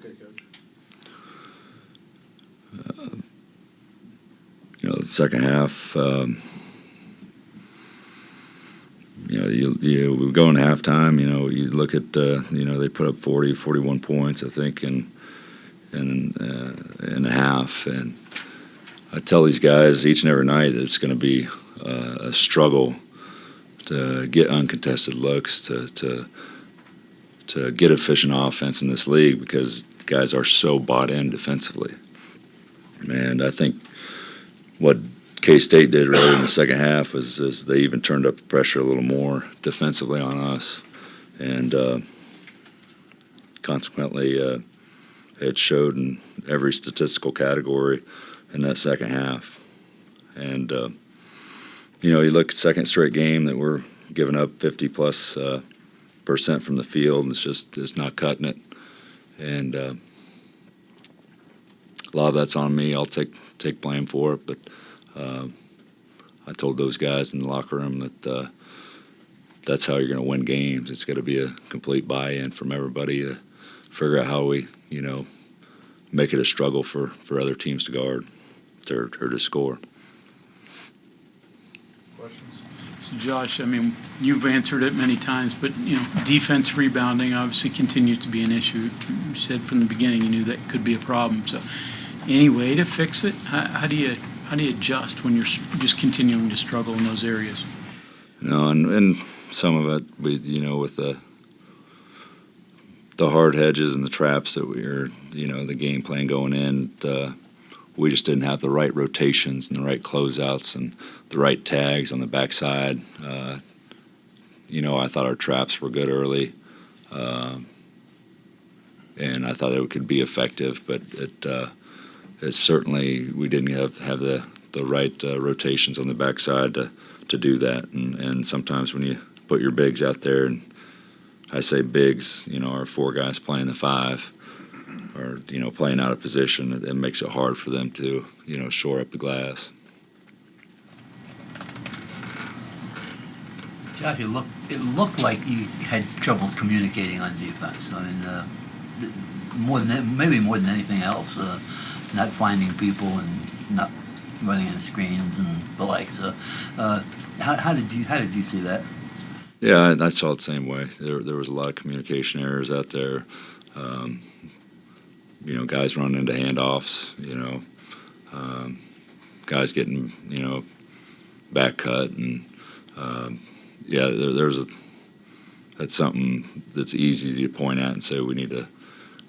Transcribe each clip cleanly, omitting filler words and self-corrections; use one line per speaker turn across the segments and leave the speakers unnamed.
Okay, Coach.
The second half, we go into halftime, you look at, they put up 40, 41 points, I think, in a half. And I tell these guys each and every night that it's going to be a struggle to get uncontested looks, to get efficient offense in this league because guys are so bought in defensively. And I think what K-State did really in the second half is they even turned up the pressure a little more defensively on us. And consequently, it showed in every statistical category in that second half. And, you look at second straight game that we're giving up 50+% from the field, and it's not cutting it. And a lot of that's on me. I'll take blame for it, but I told those guys in the locker room that that's how you're going to win games. It's got to be a complete buy-in from everybody to figure out how we, make it a struggle for other teams to guard or to score.
Questions?
So, Josh, you've answered it many times, but, defense rebounding obviously continues to be an issue. You said from the beginning you knew that could be a problem. So, any way to fix it? How do you adjust when you're just continuing to struggle in those areas?
And some of it, with the hard hedges and the traps that we were, the game plan going in, we just didn't have the right rotations and the right closeouts and the right tags on the backside. I thought our traps were good early, and I thought it could be effective, but it certainly we didn't have the right rotations on the backside to do that. And sometimes when you put your bigs out there, and I say bigs, our four guys playing the five, or playing out of position, it makes it hard for them to shore up the glass.
Josh, it looked like you had trouble communicating on defense. Maybe more than anything else, not finding people and not running in screens and the like. So, how did you see that?
Yeah, I saw it the same way. There was a lot of communication errors out there. Guys running into handoffs. Guys getting back cut, and that's something that's easy to point at and say we need to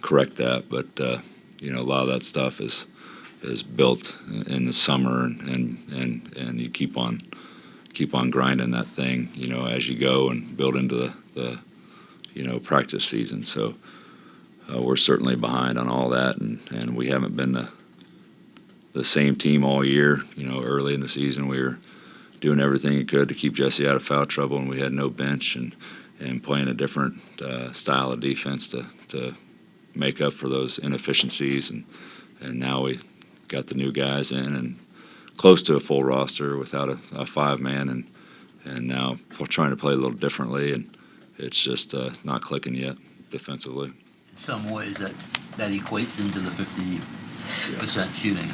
correct that. But a lot of that stuff is built in the summer, and you keep on grinding that thing, as you go and build into the practice season. So we're certainly behind on all that, and we haven't been the same team all year. Early in the season we were doing everything we could to keep Jesse out of foul trouble, and we had no bench and playing a different style of defense to make up for those inefficiencies, and now we got the new guys in and close to a full roster without a five-man, and now we're trying to play a little differently, and it's just not clicking yet defensively.
In some ways, that equates into the 50% shooting.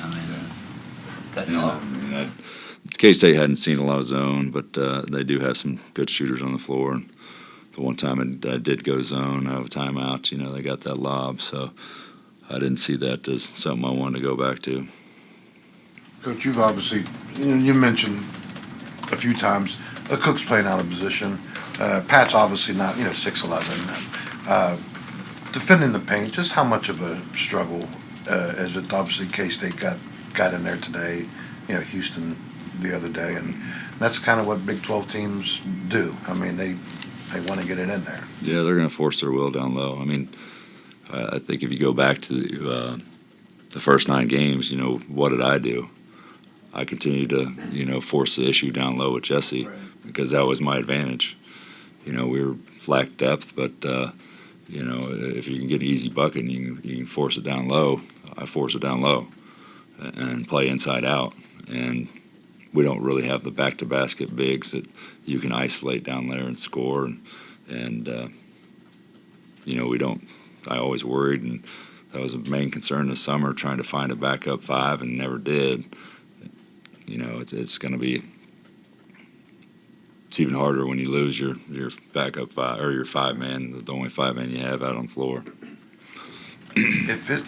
K-State hadn't seen a lot of zone, but they do have some good shooters on the floor. And the one time I did go zone out of timeout, they got that lob, so I didn't see that as something I wanted to go back to.
Coach, you've obviously, you mentioned a few times Cook's playing out of position. Pat's obviously not, 6'11". Defending the paint, just how much of a struggle is it? Obviously, K-State got in there today, Houston the other day, and that's kind of what Big 12 teams do. They want to get it in there.
Yeah, they're going to force their will down low. I think if you go back to the first 9 games, what did I do? I continued to, force the issue down low with Jesse,
right,
because that was my advantage. We lacked depth, but, if you can get an easy bucket and you can force it down low, I force it down low and play inside out. And we don't really have the back-to-basket bigs that you can isolate down there and score. And we don't. I always worried, and that was a main concern this summer, trying to find a backup five, and never did. You know, it's going to be. It's even harder when you lose your backup five or your 5-man, the only 5-man you have out on the floor.
If it,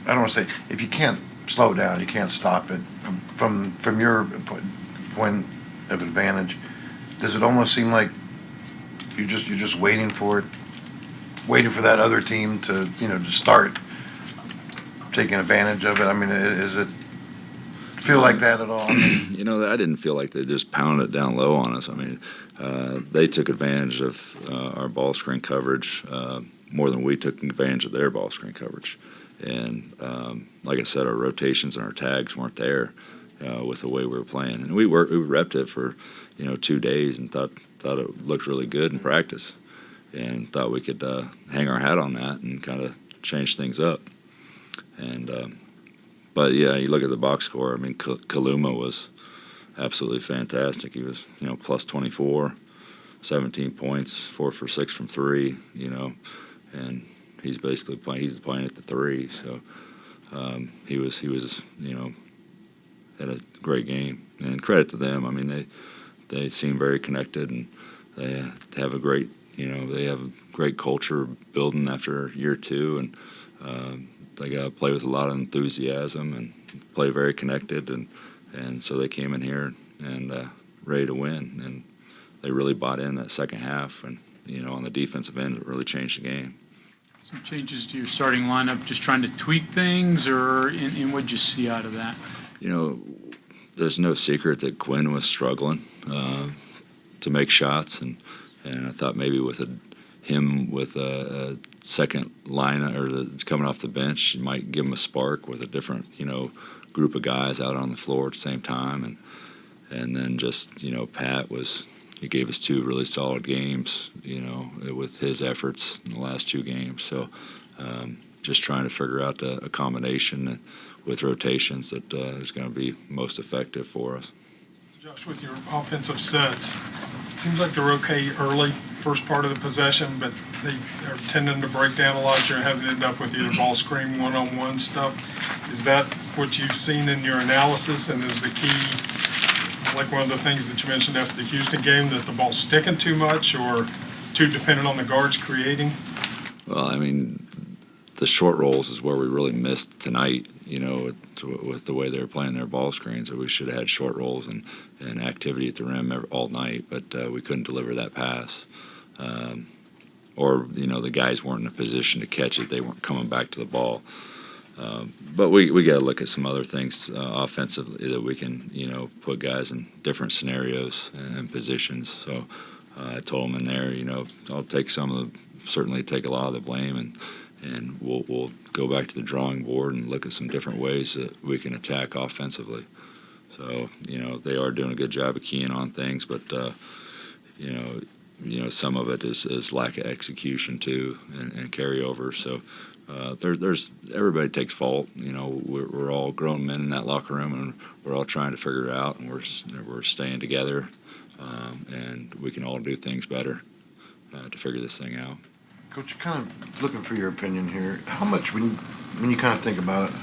I don't want to say, if you can't slow it down, you can't stop it, from your point of advantage, does it almost seem like you're just waiting for it, waiting for that other team to, to start taking advantage of it? I mean, is it feel like that at all? I mean,
You know, I didn't feel like they just pounded it down low on us. I mean, they took advantage of our ball screen coverage more than we took advantage of their ball screen coverage. And like I said, our rotations and our tags weren't there with the way we were playing. And we repped it for 2 days and thought it looked really good in practice, and thought we could hang our hat on that and kind of change things up. And but yeah, you look at the box score. I mean, Kaluma was absolutely fantastic. He was plus 24, 17 points, 4 for 6 from 3. And he's basically playing at the 3. So he was had a great game, and credit to them. I mean, they seem very connected, and they have a great they have a great culture building after year 2, and they got to play with a lot of enthusiasm and play very connected, and so they came in here and ready to win, and they really bought in that second half, and on the defensive end it really changed the game.
Some changes to your starting lineup, just trying to tweak things, or and what'd you see out of that?
There's no secret that Quinn was struggling to make shots, and I thought maybe with him with a second line or coming off the bench, you might give him a spark with a different group of guys out on the floor at the same time, and then just Pat he gave us 2 really solid games with his efforts in the last 2 games. So just trying to figure out a combination with rotations that is going to be most effective for us.
Josh, with your offensive sets, it seems like they're okay early, first part of the possession, but they are tending to break down a lot. You're having to end up with either ball screen, one-on-one stuff. Is that what you've seen in your analysis, and is the key, like one of the things that you mentioned after the Houston game, that the ball's sticking too much or too dependent on the guards creating?
Well, I mean, the short rolls is where we really missed tonight, with the way they were playing their ball screens. Or we should have had short rolls and activity at the rim all night, but we couldn't deliver that pass. Or the guys weren't in a position to catch it. They weren't coming back to the ball. But we got to look at some other things offensively that we can, put guys in different scenarios and positions. So I told them in there, I'll take certainly take a lot of the blame, and we'll go back to the drawing board and look at some different ways that we can attack offensively. So, they are doing a good job of keying on things, but, some of it is lack of execution too, and carryover. So there's everybody takes fault. We're all grown men in that locker room, and we're all trying to figure it out, and we're staying together, and we can all do things better to figure this thing out.
Coach, kind of looking for your opinion here. How much, when you kind of think about it,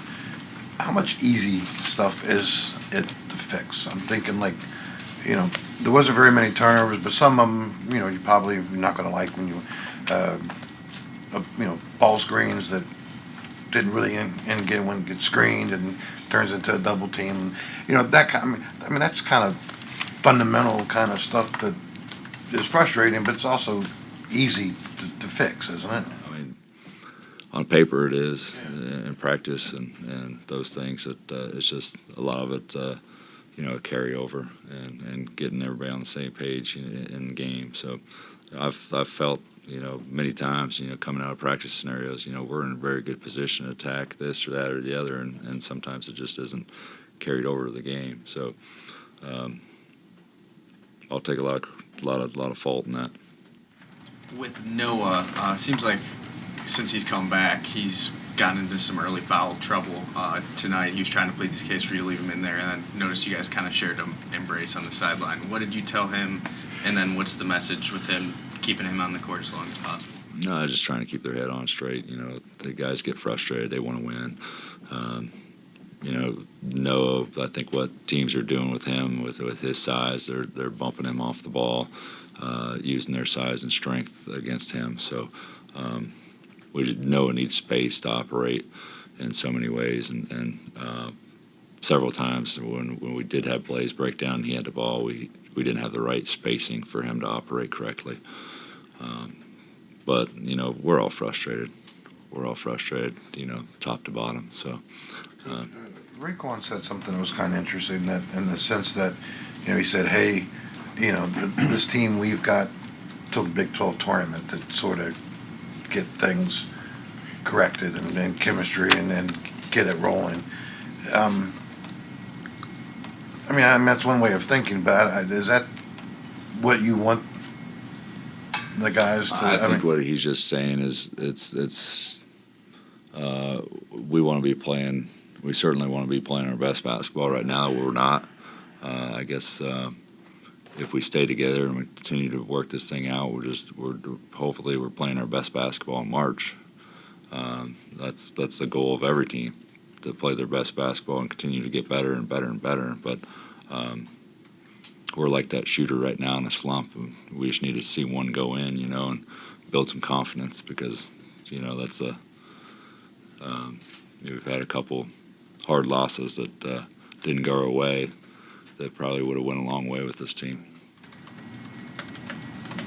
how much easy stuff is it to fix? I'm thinking there wasn't very many turnovers, but some of them, you're probably not going to like when you, ball screens that didn't really get screened and turns into a double team. That kind. I mean, that's kind of fundamental kind of stuff that is frustrating, but it's also easy to fix, isn't it?
I mean, on paper it is, in practice and those things. It's just a lot of it, a carryover and getting everybody on the same page in the game. So I've felt, many times, coming out of practice scenarios, we're in a very good position to attack this or that or the other, and sometimes it just isn't carried over to the game. So I'll take a lot of fault in that.
With Noah, seems like since he's come back, he's gotten into some early foul trouble. Tonight, he was trying to plead his case for you to leave him in there, and then noticed you guys kind of shared an embrace on the sideline. What did you tell him, and then what's the message with him keeping him on the court as long as possible?
No, just trying to keep their head on straight. You know, the guys get frustrated. They want to win. You know, Noah, I think what teams are doing with him, with his size, they're bumping him off the ball, using their size and strength against him. So Noah needs space to operate in so many ways. And several times when we did have plays break down and he had the ball, we didn't have the right spacing for him to operate correctly. But, you know, we're all frustrated. We're all frustrated, you know, top to bottom. So.
Raekwon said something that was kind of interesting, that in the sense that, you know, he said, hey, you know, this team, we've got till the Big 12 tournament to sort of get things corrected and chemistry and get it rolling. I mean, that's one way of thinking, but is that what you want the guys to?
I think what he's just saying is we want to be playing. We certainly want to be playing our best basketball right now. We're not. I guess if we stay together and we continue to work this thing out, hopefully we're playing our best basketball in March. That's the goal of every team, to play their best basketball and continue to get better and better and better. But we're like that shooter right now in a slump. We just need to see one go in, you know, and build some confidence, because, you know, that's we've had a couple hard losses that didn't go our way that probably would have went a long way with this team.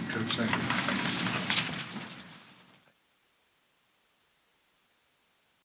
Coach, thank you.